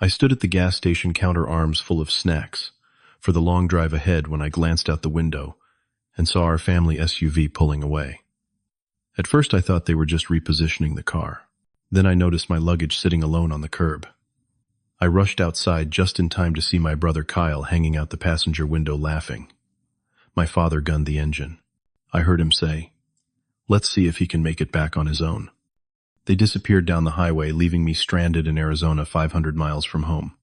I stood at the gas station counter, arms full of snacks, for the long drive ahead when I glanced out the window and saw our family SUV pulling away. At first I thought they were just repositioning the car. Then I noticed my luggage sitting alone on the curb. I rushed outside just in time to see my brother Kyle hanging out the passenger window laughing. My father gunned the engine. I heard him say, "Let's see if he can make it back on his own." They disappeared down the highway, leaving me stranded in Arizona 500 miles from home.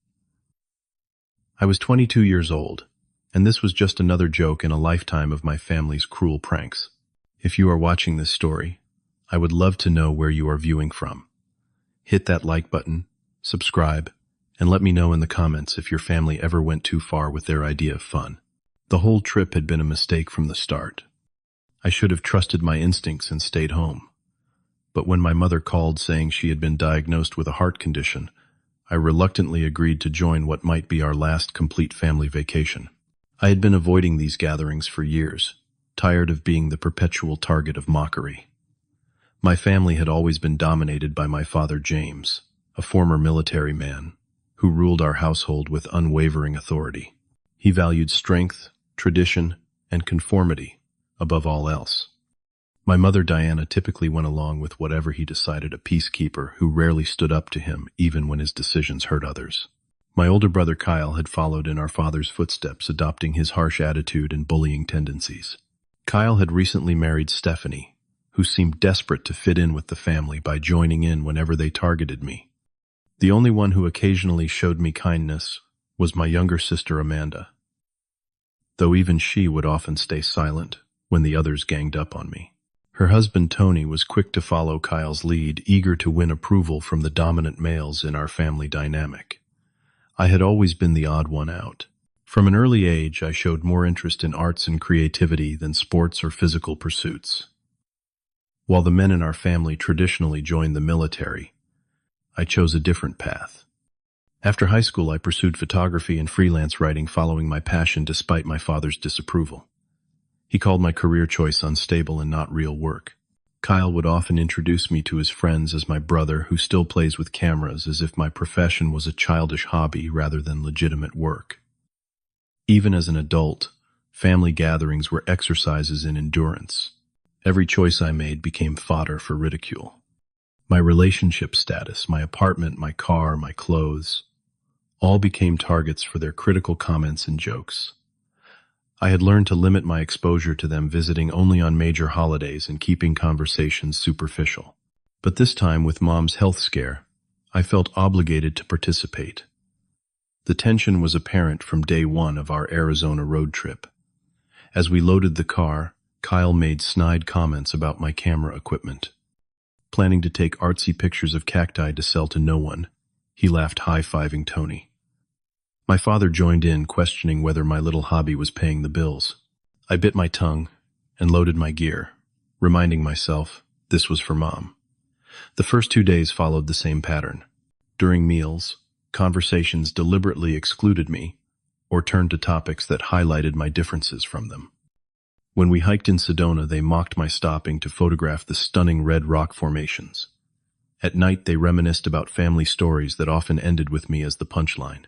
I was 22 years old, and this was just another joke in a lifetime of my family's cruel pranks. If you are watching this story, I would love to know where you are viewing from. Hit that like button, subscribe, and let me know in the comments if your family ever went too far with their idea of fun. The whole trip had been a mistake from the start. I should have trusted my instincts and stayed home. But when my mother called saying she had been diagnosed with a heart condition, I reluctantly agreed to join what might be our last complete family vacation. I had been avoiding these gatherings for years, tired of being the perpetual target of mockery. My family had always been dominated by my father James, a former military man, who ruled our household with unwavering authority. He valued strength, tradition, and conformity above all else. My mother Diana typically went along with whatever he decided, a peacekeeper who rarely stood up to him even when his decisions hurt others. My older brother Kyle had followed in our father's footsteps, adopting his harsh attitude and bullying tendencies. Kyle had recently married Stephanie, who seemed desperate to fit in with the family by joining in whenever they targeted me. The only one who occasionally showed me kindness was my younger sister Amanda, though even she would often stay silent when the others ganged up on me. Her husband Tony was quick to follow Kyle's lead, eager to win approval from the dominant males in our family dynamic. I had always been the odd one out. From an early age, I showed more interest in arts and creativity than sports or physical pursuits. While the men in our family traditionally joined the military, I chose a different path. After high school, I pursued photography and freelance writing, following my passion despite my father's disapproval. He called my career choice unstable and not real work. Kyle would often introduce me to his friends as my brother, who still plays with cameras, as if my profession was a childish hobby rather than legitimate work. Even as an adult, family gatherings were exercises in endurance. Every choice I made became fodder for ridicule. My relationship status, my apartment, my car, my clothes, all became targets for their critical comments and jokes. I had learned to limit my exposure to them, visiting only on major holidays and keeping conversations superficial. But this time, with Mom's health scare, I felt obligated to participate. The tension was apparent from day one of our Arizona road trip. As we loaded the car, Kyle made snide comments about my camera equipment. Planning to take artsy pictures of cacti to sell to no one, he laughed, high-fiving Tony. My father joined in, questioning whether my little hobby was paying the bills. I bit my tongue and loaded my gear, reminding myself this was for Mom. The first 2 days followed the same pattern. During meals, conversations deliberately excluded me or turned to topics that highlighted my differences from them. When we hiked in Sedona, they mocked my stopping to photograph the stunning red rock formations. At night, they reminisced about family stories that often ended with me as the punchline.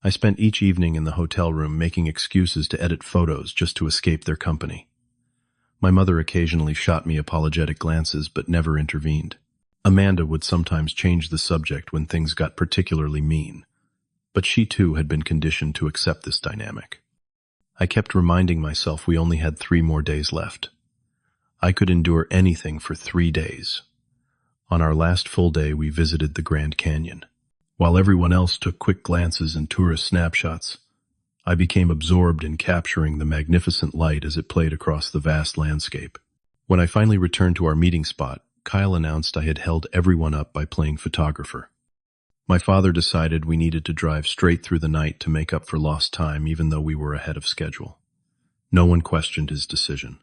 I spent each evening in the hotel room making excuses to edit photos just to escape their company. My mother occasionally shot me apologetic glances but never intervened. Amanda would sometimes change the subject when things got particularly mean, but she too had been conditioned to accept this dynamic. I kept reminding myself we only had 3 more days left. I could endure anything for 3 days. On our last full day, we visited the Grand Canyon. While everyone else took quick glances and tourist snapshots, I became absorbed in capturing the magnificent light as it played across the vast landscape. When I finally returned to our meeting spot, Kyle announced I had held everyone up by playing photographer. My father decided we needed to drive straight through the night to make up for lost time, even though we were ahead of schedule. No one questioned his decision.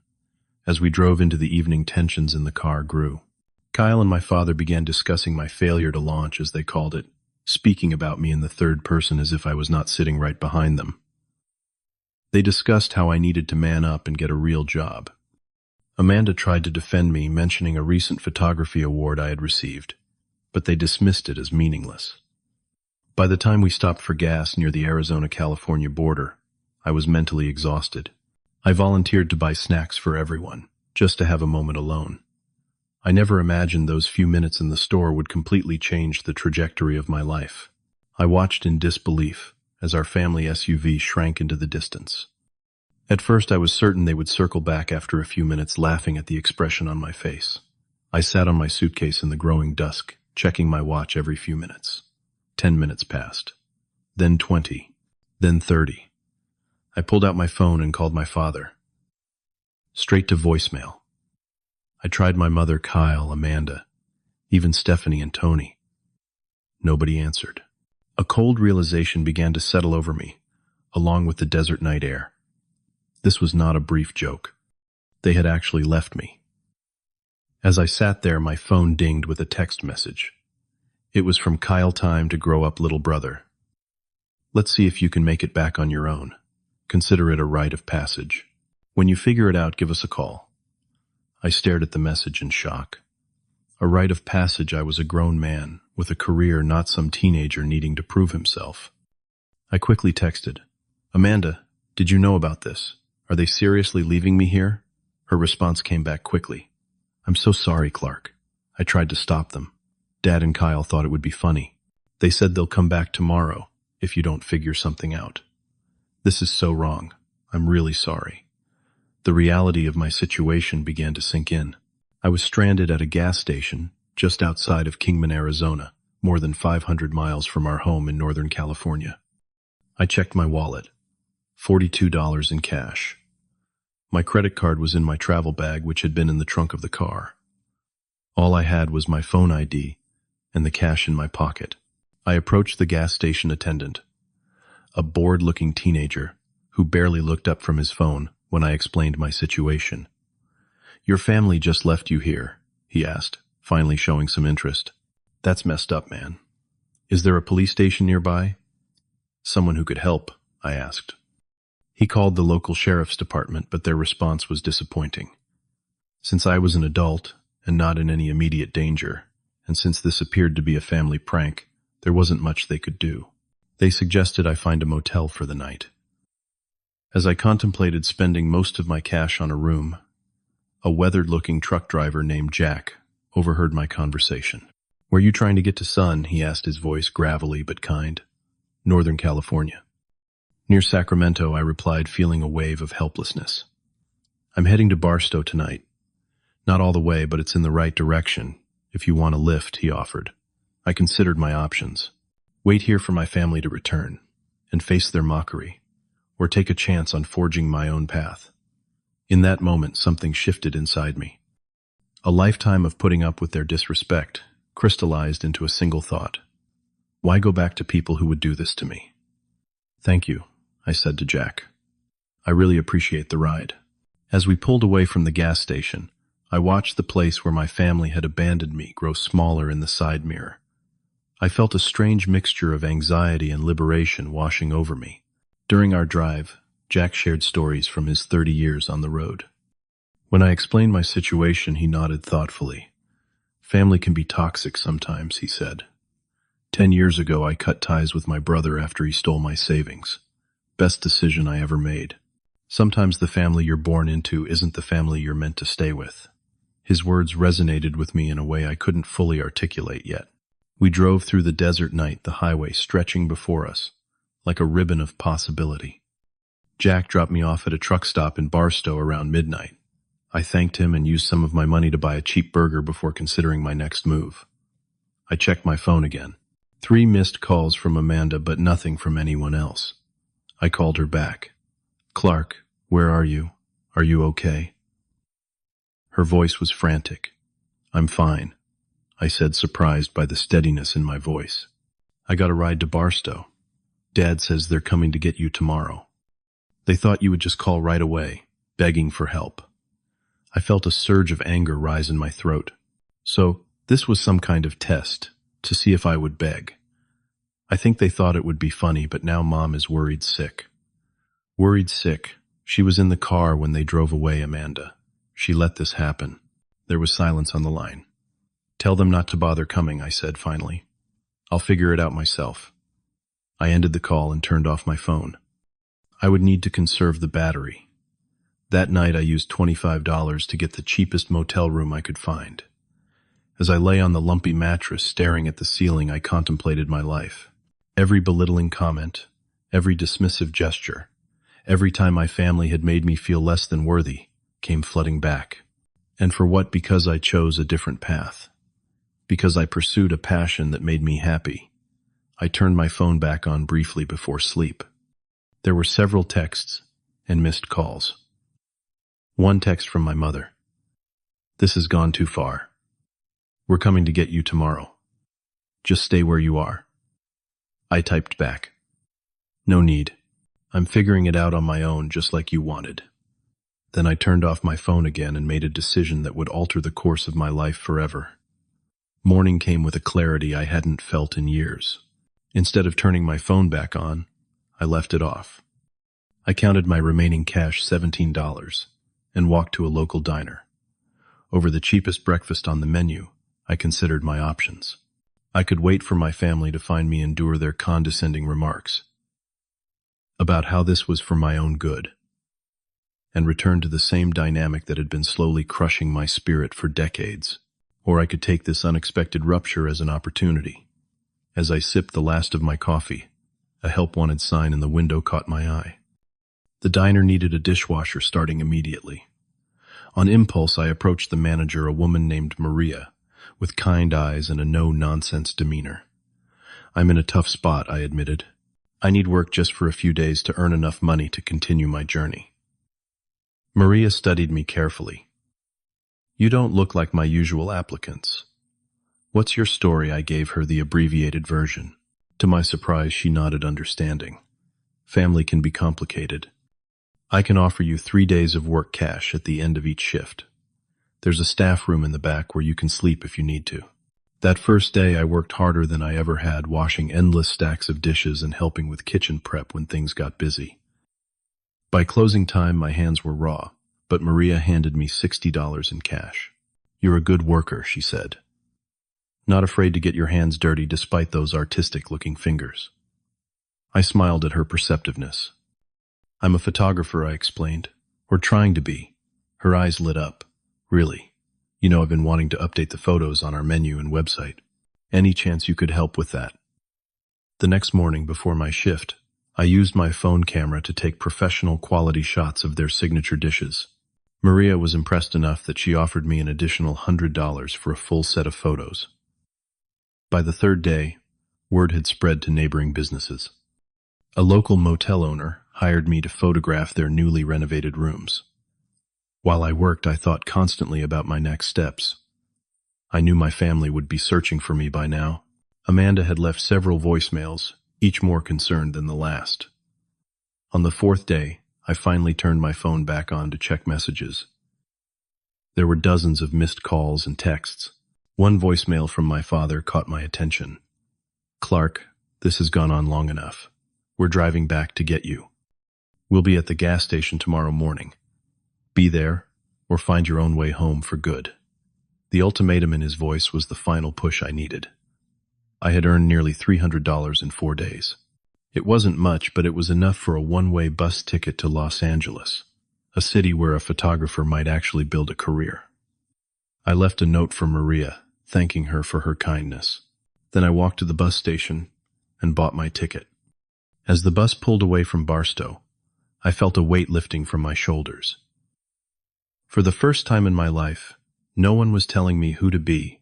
As we drove into the evening, tensions in the car grew. Kyle and my father began discussing my failure to launch, as they called it, speaking about me in the third person as if I was not sitting right behind them. They discussed how I needed to man up and get a real job. Amanda tried to defend me, mentioning a recent photography award I had received, but they dismissed it as meaningless. By the time we stopped for gas near the Arizona-California border, I was mentally exhausted. I volunteered to buy snacks for everyone, just to have a moment alone. I never imagined those few minutes in the store would completely change the trajectory of my life. I watched in disbelief as our family SUV shrank into the distance. At first, I was certain they would circle back after a few minutes, laughing at the expression on my face. I sat on my suitcase in the growing dusk, checking my watch every few minutes. 10 minutes passed. Then 20. Then 30. I pulled out my phone and called my father. Straight to voicemail. I tried my mother, Kyle, Amanda, even Stephanie and Tony. Nobody answered. A cold realization began to settle over me, along with the desert night air. This was not a brief joke. They had actually left me. As I sat there, my phone dinged with a text message. It was from Kyle. Time to grow up, little brother. Let's see if you can make it back on your own. Consider it a rite of passage. When you figure it out, give us a call. I stared at the message in shock. A rite of passage. I was a grown man, with a career, not some teenager needing to prove himself. I quickly texted, Amanda, did you know about this? Are they seriously leaving me here? Her response came back quickly. I'm so sorry, Clark. I tried to stop them. Dad and Kyle thought it would be funny. They said they'll come back tomorrow if you don't figure something out. This is so wrong. I'm really sorry. The reality of my situation began to sink in. I was stranded at a gas station just outside of Kingman, Arizona, more than 500 miles from our home in Northern California. I checked my wallet. $42 in cash. My credit card was in my travel bag, which had been in the trunk of the car. All I had was my phone ID and the cash in my pocket. I approached the gas station attendant, a bored-looking teenager who barely looked up from his phone when I explained my situation. Your family just left you here, he asked, finally showing some interest. That's messed up, man. Is there a police station nearby? Someone who could help, I asked. He called the local sheriff's department, but their response was disappointing. Since I was an adult and not in any immediate danger, and since this appeared to be a family prank, there wasn't much they could do. They suggested I find a motel for the night. As I contemplated spending most of my cash on a room, a weathered-looking truck driver named Jack overheard my conversation. Where you trying to get to, son? He asked, his voice gravelly but kind. Northern California. Near Sacramento, I replied, feeling a wave of helplessness. I'm heading to Barstow tonight. Not all the way, but it's in the right direction. If you want a lift, he offered. I considered my options. Wait here for my family to return and face their mockery, or take a chance on forging my own path. In that moment, something shifted inside me. A lifetime of putting up with their disrespect crystallized into a single thought. Why go back to people who would do this to me? Thank you, I said to Jack. I really appreciate the ride. As we pulled away from the gas station, I watched the place where my family had abandoned me grow smaller in the side mirror. I felt a strange mixture of anxiety and liberation washing over me. During our drive, Jack shared stories from his 30 years on the road. When I explained my situation, he nodded thoughtfully. Family can be toxic sometimes, he said. 10 years ago, I cut ties with my brother after he stole my savings. Best decision I ever made. Sometimes the family you're born into isn't the family you're meant to stay with. His words resonated with me in a way I couldn't fully articulate yet. We drove through the desert night, the highway stretching before us, like a ribbon of possibility. Jack dropped me off at a truck stop in Barstow around midnight. I thanked him and used some of my money to buy a cheap burger before considering my next move. I checked my phone again. 3 missed calls from Amanda, but nothing from anyone else. I called her back. Clark, where are you? Are you okay? Her voice was frantic. I'm fine, I said, surprised by the steadiness in my voice. I got a ride to Barstow. Dad says they're coming to get you tomorrow. They thought you would just call right away, begging for help. I felt a surge of anger rise in my throat. So, this was some kind of test, to see if I would beg. I think they thought it would be funny, but now Mom is worried sick. Worried sick. She was in the car when they drove away, Amanda. She let this happen. There was silence on the line. Tell them not to bother coming, I said finally. I'll figure it out myself. I ended the call and turned off my phone. I would need to conserve the battery. That night I used $25 to get the cheapest motel room I could find. As I lay on the lumpy mattress staring at the ceiling, I contemplated my life. Every belittling comment, every dismissive gesture, every time my family had made me feel less than worthy, came flooding back. And for what? Because I chose a different path. Because I pursued a passion that made me happy. I turned my phone back on briefly before sleep. There were several texts and missed calls. One text from my mother. "This has gone too far. We're coming to get you tomorrow. Just stay where you are." I typed back, "No need. I'm figuring it out on my own just like you wanted." Then I turned off my phone again and made a decision that would alter the course of my life forever. Morning came with a clarity I hadn't felt in years. Instead of turning my phone back on, I left it off. I counted my remaining cash, $17, and walked to a local diner. Over the cheapest breakfast on the menu, I considered my options. I could wait for my family to find me, endure their condescending remarks about how this was for my own good, and return to the same dynamic that had been slowly crushing my spirit for decades. Or I could take this unexpected rupture as an opportunity. As I sipped the last of my coffee, a help wanted sign in the window caught my eye. The diner needed a dishwasher starting immediately. On impulse, I approached the manager, a woman named Maria, with kind eyes and a no-nonsense demeanor. "I'm in a tough spot," I admitted. "I need work just for a few days to earn enough money to continue my journey." Maria studied me carefully. "You don't look like my usual applicants. What's your story?" I gave her the abbreviated version. To my surprise, she nodded understanding. "Family can be complicated. I can offer you 3 days of work cash at the end of each shift. There's a staff room in the back where you can sleep if you need to." That first day, I worked harder than I ever had, washing endless stacks of dishes and helping with kitchen prep when things got busy. By closing time, my hands were raw, but Maria handed me $60 in cash. "You're a good worker," she said. "Not afraid to get your hands dirty despite those artistic-looking fingers." I smiled at her perceptiveness. "I'm a photographer," I explained. "Or trying to be." Her eyes lit up. "Really? You know, I've been wanting to update the photos on our menu and website. Any chance you could help with that?" The next morning before my shift, I used my phone camera to take professional quality shots of their signature dishes. Maria was impressed enough that she offered me an additional $100 for a full set of photos. By the third day, word had spread to neighboring businesses. A local motel owner hired me to photograph their newly renovated rooms. While I worked, I thought constantly about my next steps. I knew my family would be searching for me by now. Amanda had left several voicemails, each more concerned than the last. On the fourth day, I finally turned my phone back on to check messages. There were dozens of missed calls and texts. One voicemail from my father caught my attention. "Clark, this has gone on long enough. We're driving back to get you. We'll be at the gas station tomorrow morning. Be there, or find your own way home for good." The ultimatum in his voice was the final push I needed. I had earned nearly $300 in 4 days. It wasn't much, but it was enough for a one-way bus ticket to Los Angeles, a city where a photographer might actually build a career. I left a note for Maria, thanking her for her kindness. Then I walked to the bus station and bought my ticket. As the bus pulled away from Barstow, I felt a weight lifting from my shoulders. For the first time in my life, no one was telling me who to be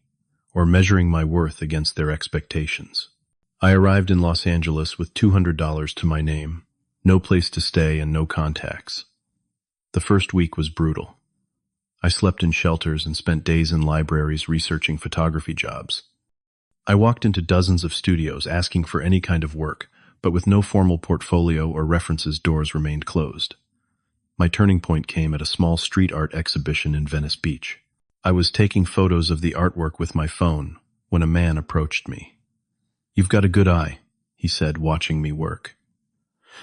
or measuring my worth against their expectations. I arrived in Los Angeles with $200 to my name, no place to stay, and no contacts. The first week was brutal. I slept in shelters and spent days in libraries researching photography jobs. I walked into dozens of studios asking for any kind of work, but with no formal portfolio or references, doors remained closed. My turning point came at a small street art exhibition in Venice Beach. I was taking photos of the artwork with my phone when a man approached me. "You've got a good eye," he said, watching me work.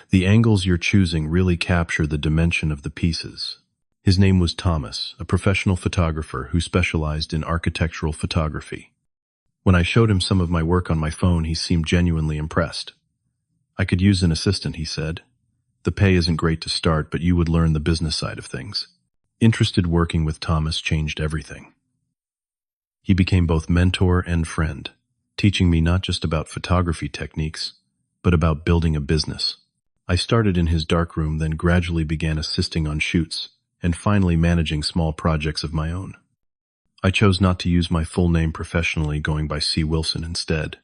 "The angles you're choosing really capture the dimension of the pieces." His name was Thomas, a professional photographer who specialized in architectural photography. When I showed him some of my work on my phone, he seemed genuinely impressed. I could use an assistant, he said. The pay isn't great to start, but you would learn the business side of things. Interested working with Thomas changed everything. He became both mentor and friend, teaching me not just about photography techniques, but about building a business. I started in his darkroom, then gradually began assisting on shoots, and finally managing small projects of my own. I chose not to use my full name professionally, going by C. Wilson instead.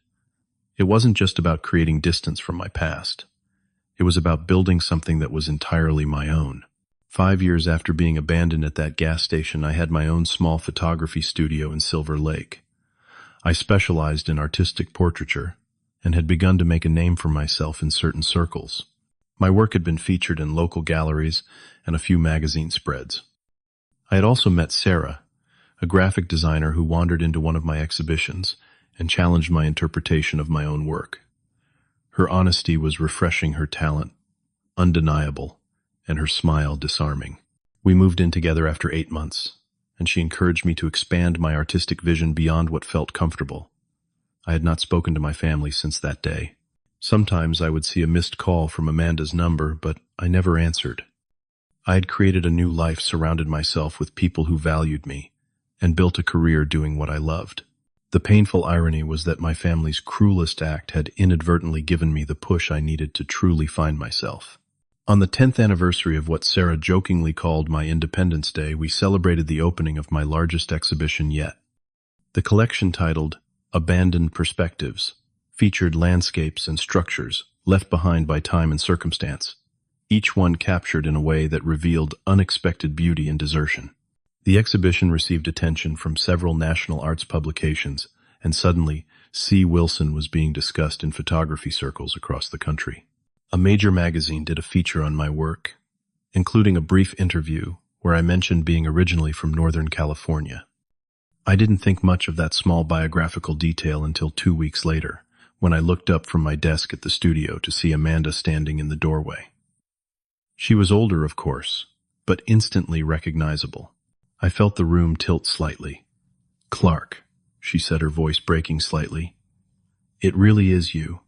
It wasn't just about creating distance from my past. It was about building something that was entirely my own. 5 years after being abandoned at that gas station, I had my own small photography studio in Silver Lake. I specialized in artistic portraiture and had begun to make a name for myself in certain circles. My work had been featured in local galleries and a few magazine spreads. I had also met Sarah, a graphic designer who wandered into one of my exhibitions and challenged my interpretation of my own work. Her honesty was refreshing, her talent undeniable, and her smile disarming. We moved in together after 8 months, and she encouraged me to expand my artistic vision beyond what felt comfortable. I had not spoken to my family since that day. Sometimes I would see a missed call from Amanda's number, but I never answered. I had created a new life, surrounded myself with people who valued me, and built a career doing what I loved. The painful irony was that my family's cruelest act had inadvertently given me the push I needed to truly find myself. On the 10th anniversary of what Sarah jokingly called my Independence Day, we celebrated the opening of my largest exhibition yet. The collection, titled Abandoned Perspectives, featured landscapes and structures left behind by time and circumstance, each one captured in a way that revealed unexpected beauty and desertion. The exhibition received attention from several national arts publications, and suddenly, C. Wilson was being discussed in photography circles across the country. A major magazine did a feature on my work, including a brief interview where I mentioned being originally from Northern California. I didn't think much of that small biographical detail until 2 weeks later, when I looked up from my desk at the studio to see Amanda standing in the doorway. She was older, of course, but instantly recognizable. I felt the room tilt slightly. "Clark," she said, her voice breaking slightly. "It really is you."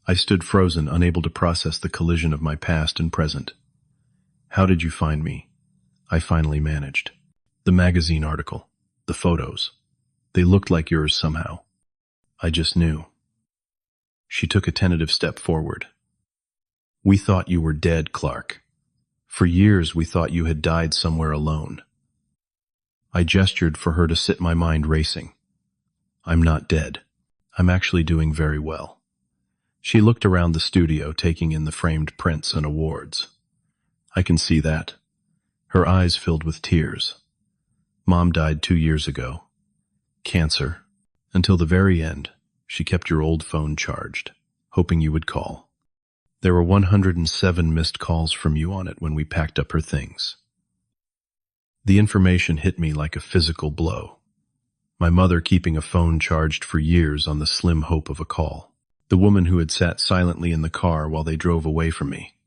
I stood frozen, unable to process the collision of my past and present. "How did you find me?" I finally managed. "The magazine article, the photos. They looked like yours somehow. I just knew." She took a tentative step forward. "We thought you were dead, Clark. For years we thought you had died somewhere alone." I gestured for her to sit, my mind racing. "I'm not dead. I'm actually doing very well." She looked around the studio, taking in the framed prints and awards. "I can see that." Her eyes filled with tears. "Mom died 2 years ago. Cancer. Until the very end, she kept your old phone charged, hoping you would call. There were 107 missed calls from you on it when we packed up her things." The information hit me like a physical blow. My mother keeping a phone charged for years on the slim hope of a call. The woman who had sat silently in the car while they drove away from me.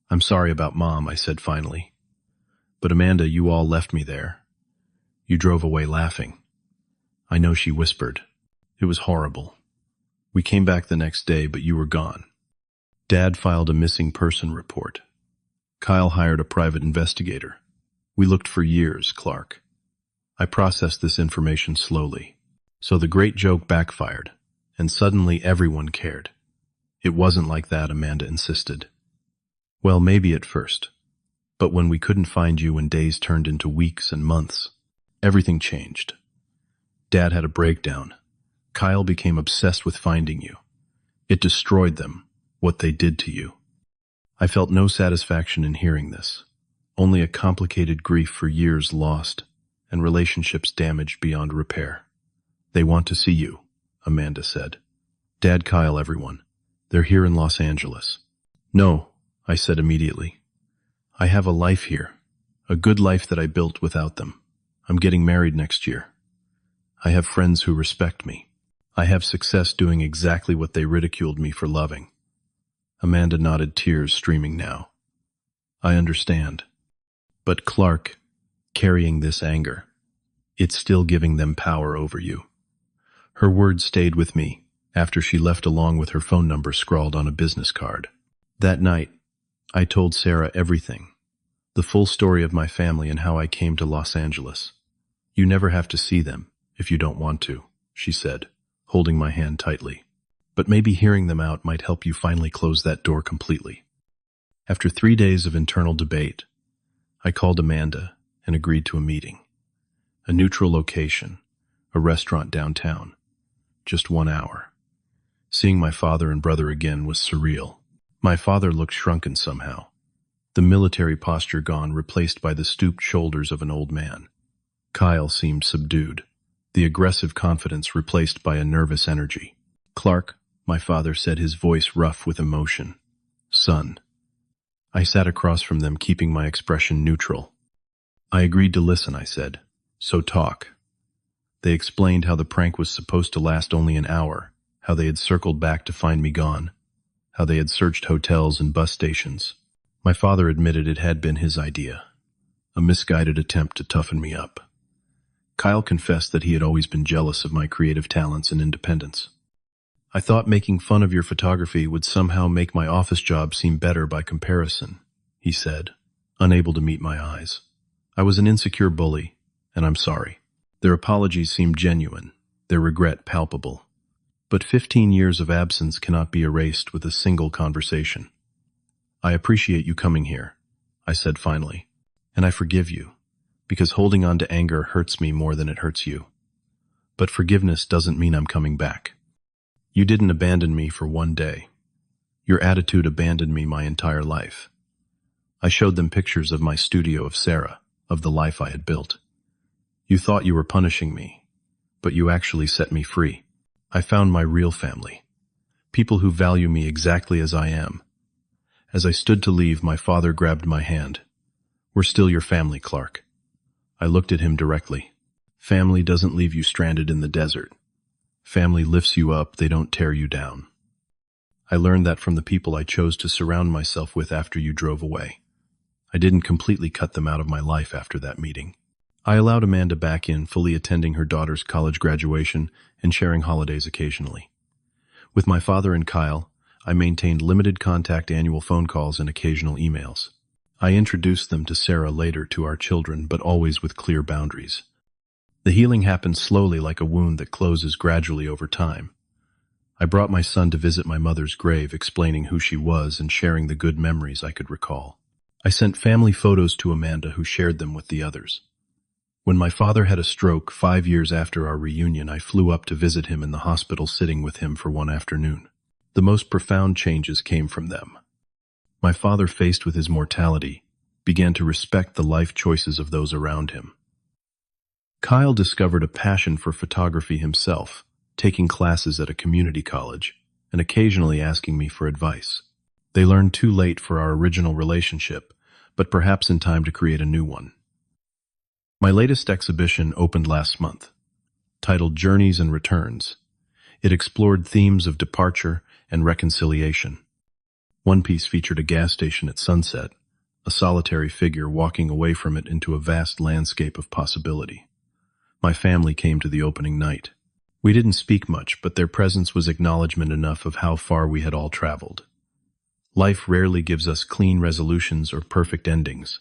"I'm sorry about Mom," I said finally. "But Amanda, you all left me there. You drove away laughing." "I know," she whispered. "It was horrible. We came back the next day, but you were gone." Dad filed a missing person report. Kyle hired a private investigator. We looked for years, Clark. I processed this information slowly. So the great joke backfired, and suddenly everyone cared. "It wasn't like that," Amanda insisted. "Well, maybe at first. But when we couldn't find you and days turned into weeks and months, everything changed. Dad had a breakdown. Kyle became obsessed with finding you. It destroyed them, what they did to you." I felt no satisfaction in hearing this. Only a complicated grief for years lost and relationships damaged beyond repair. "They want to see you," Amanda said. "Dad, Kyle, everyone. They're here in Los Angeles." "No," I said immediately. "I have a life here, a good life that I built without them. I'm getting married next year. I have friends who respect me. I have success doing exactly what they ridiculed me for loving." Amanda nodded, tears streaming now. "I understand. But Clark, carrying this anger, it's still giving them power over you." Her words stayed with me, after she left along with her phone number scrawled on a business card. That night, I told Sarah everything, the full story of my family and how I came to Los Angeles. "You never have to see them, if you don't want to," she said, holding my hand tightly. "But maybe hearing them out might help you finally close that door completely." After 3 days of internal debate, I called Amanda and agreed to a meeting. A neutral location, a restaurant downtown, just 1 hour. Seeing my father and brother again was surreal. My father looked shrunken somehow, the military posture gone, replaced by the stooped shoulders of an old man. Kyle seemed subdued, the aggressive confidence replaced by a nervous energy. "Clark," my father said, his voice rough with emotion. "Son." I sat across from them, keeping my expression neutral. "I agreed to listen," I said. "So talk." They explained how the prank was supposed to last only an hour, how they had circled back to find me gone, how they had searched hotels and bus stations. My father admitted it had been his idea, a misguided attempt to toughen me up. Kyle confessed that he had always been jealous of my creative talents and independence. "I thought making fun of your photography would somehow make my office job seem better by comparison," he said, unable to meet my eyes. "I was an insecure bully, and I'm sorry." Their apologies seemed genuine, their regret palpable. But 15 years of absence cannot be erased with a single conversation. "I appreciate you coming here," I said finally, "and I forgive you, because holding on to anger hurts me more than it hurts you. But forgiveness doesn't mean I'm coming back. You didn't abandon me for 1 day. Your attitude abandoned me my entire life." I showed them pictures of my studio, of Sarah, of the life I had built. "You thought you were punishing me, but you actually set me free. I found my real family, people who value me exactly as I am." As I stood to leave, my father grabbed my hand. "We're still your family, Clark." I looked at him directly. "Family doesn't leave you stranded in the desert. Family lifts you up, they don't tear you down." I learned that from the people I chose to surround myself with after you drove away. I didn't completely cut them out of my life after that meeting. I allowed Amanda back in, fully attending her daughter's college graduation and sharing holidays occasionally. With my father and Kyle, I maintained limited contact, annual phone calls, and occasional emails. I introduced them to Sarah later, to our children, but always with clear boundaries. The healing happened slowly, like a wound that closes gradually over time. I brought my son to visit my mother's grave, explaining who she was and sharing the good memories I could recall. I sent family photos to Amanda, who shared them with the others. When my father had a stroke 5 years after our reunion, I flew up to visit him in the hospital, sitting with him for one afternoon. The most profound changes came from them. My father, faced with his mortality, began to respect the life choices of those around him. Kyle discovered a passion for photography himself, taking classes at a community college and occasionally asking me for advice. They learned too late for our original relationship, but perhaps in time to create a new one. My latest exhibition opened last month, titled Journeys and Returns. It explored themes of departure and reconciliation. One piece featured a gas station at sunset, a solitary figure walking away from it into a vast landscape of possibility. My family came to the opening night. We didn't speak much, but their presence was acknowledgement enough of how far we had all traveled. Life rarely gives us clean resolutions or perfect endings.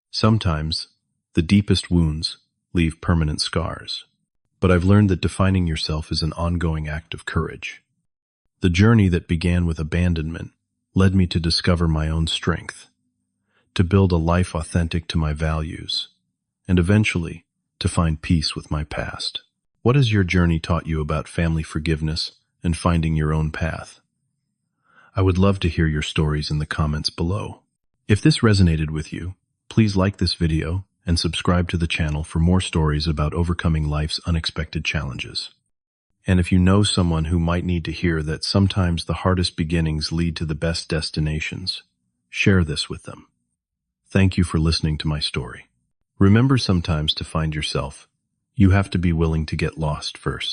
Sometimes, the deepest wounds leave permanent scars. But I've learned that defining yourself is an ongoing act of courage. The journey that began with abandonment led me to discover my own strength, to build a life authentic to my values, and eventually to find peace with my past. What has your journey taught you about family forgiveness and finding your own path? I would love to hear your stories in the comments below. If this resonated with you, please like this video and subscribe to the channel for more stories about overcoming life's unexpected challenges. And if you know someone who might need to hear that sometimes the hardest beginnings lead to the best destinations, share this with them. Thank you for listening to my story. Remember, sometimes to find yourself, you have to be willing to get lost first.